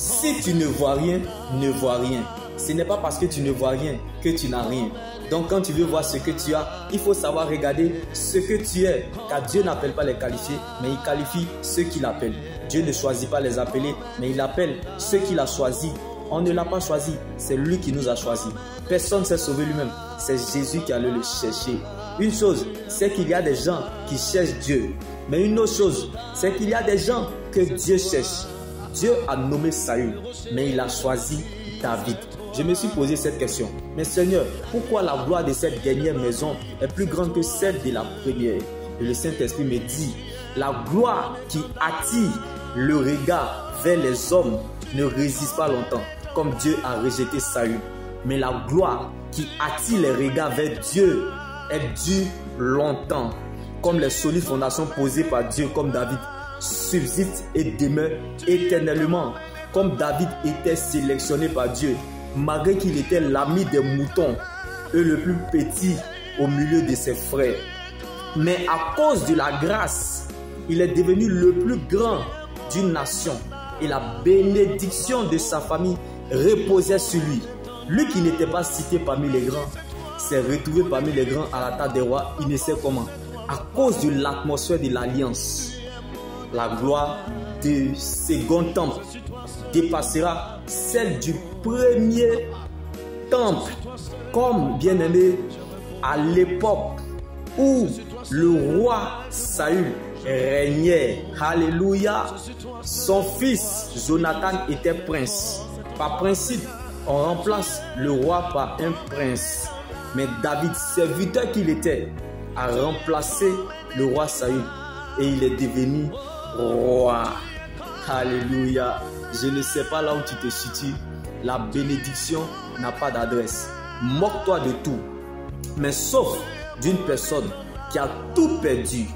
Si tu ne vois rien, ne vois rien. Ce n'est pas parce que tu ne vois rien que tu n'as rien. Donc quand tu veux voir ce que tu as, il faut savoir regarder ce que tu es. Car Dieu n'appelle pas les qualifiés, mais il qualifie ceux qu'il appelle. Dieu ne choisit pas les appelés, mais il appelle ceux qu'il a choisis. On ne l'a pas choisi, c'est lui qui nous a choisis. Personne ne s'est sauvé lui-même, c'est Jésus qui allait le chercher. Une chose, c'est qu'il y a des gens qui cherchent Dieu. Mais une autre chose, c'est qu'il y a des gens que Dieu cherche. Dieu a nommé Saül, mais il a choisi David. Je me suis posé cette question. Mais Seigneur, pourquoi la gloire de cette dernière maison est plus grande que celle de la première? Et le Saint-Esprit me dit, la gloire qui attire le regard vers les hommes ne résiste pas longtemps, comme Dieu a rejeté Saül. Mais la gloire qui attire les regards vers Dieu, elle dure longtemps, comme les solides fondations posées par Dieu, comme David, subsiste et demeure éternellement. Comme David était sélectionné par Dieu, malgré qu'il était l'ami des moutons et le plus petit au milieu de ses frères. Mais à cause de la grâce, il est devenu le plus grand d'une nation. Et la bénédiction de sa famille reposait sur lui. Lui qui n'était pas cité parmi les grands, s'est retrouvé parmi les grands à la table des rois, il ne sait comment. À cause de l'atmosphère de l'alliance, la gloire du second temple dépassera celle du premier temple. Comme bien aimé, à l'époque où le roi Saül régnait, alléluia, son fils Jonathan était prince. Par principe, on remplace le roi par un prince. Mais David, serviteur qu'il était, a remplacé le roi Saül et il est devenu roi. Alléluia. Je ne sais pas là où tu te situes. La bénédiction n'a pas d'adresse. Moque-toi de tout. Mais sauf d'une personne qui a tout perdu,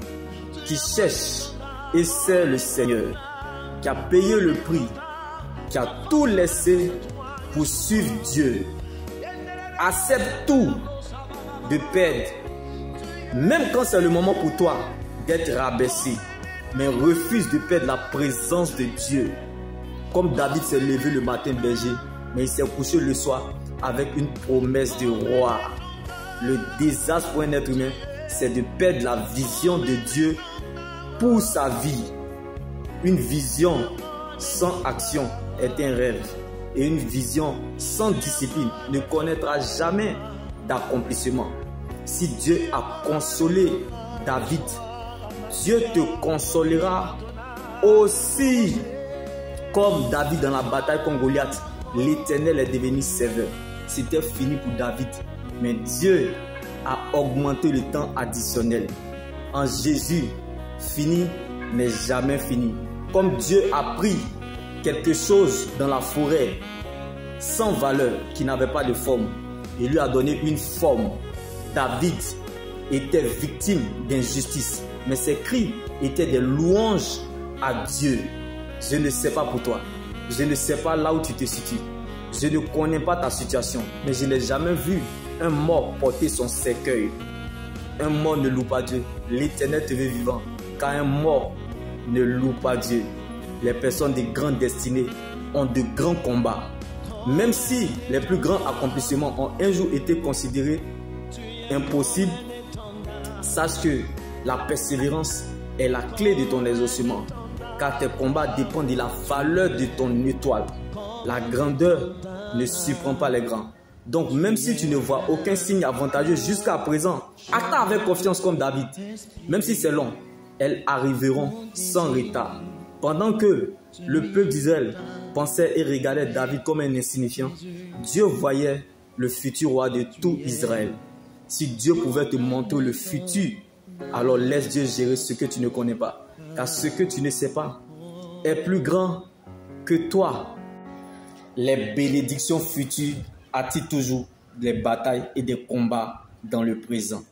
qui cherche et sert le Seigneur, qui a payé le prix, qui a tout laissé pour suivre Dieu. Accepte tout de perdre, même quand c'est le moment pour toi d'être rabaissé, mais refuse de perdre la présence de Dieu. Comme David s'est levé le matin berger, mais il s'est couché le soir avec une promesse de roi. Le désastre pour un être humain, c'est de perdre la vision de Dieu pour sa vie. Une vision sans action est un rêve. Et une vision sans discipline ne connaîtra jamais d'accomplissement. Si Dieu a consolé David, Dieu te consolera aussi. Comme David dans la bataille contre Goliath, l'Éternel est devenu serveur. C'était fini pour David. Mais Dieu a augmenté le temps additionnel. En Jésus, fini n'est jamais fini. Comme Dieu a pris quelque chose dans la forêt sans valeur, qui n'avait pas de forme, il lui a donné une forme. David était victime d'injustice, mais ses cris étaient des louanges à Dieu. Je ne sais pas pour toi, je ne sais pas là où tu te situes, je ne connais pas ta situation, mais je n'ai jamais vu un mort porter son cercueil. Un mort ne loue pas Dieu. L'Éternel te veut vivant, car un mort ne loue pas Dieu. Les personnes de grandes destinées ont de grands combats. Même si les plus grands accomplissements ont un jour été considérés impossibles, sache que la persévérance est la clé de ton exaucement, car tes combats dépendent de la valeur de ton étoile. La grandeur ne surprend pas les grands. Donc même si tu ne vois aucun signe avantageux jusqu'à présent, attends avec confiance comme David. Même si c'est long, elles arriveront sans retard. Pendant que le peuple d'Israël pensait et regardait David comme un insignifiant, Dieu voyait le futur roi de tout Israël. Si Dieu pouvait te montrer le futur, alors laisse Dieu gérer ce que tu ne connais pas. Car ce que tu ne sais pas est plus grand que toi. Les bénédictions futures attirent toujours des batailles et des combats dans le présent.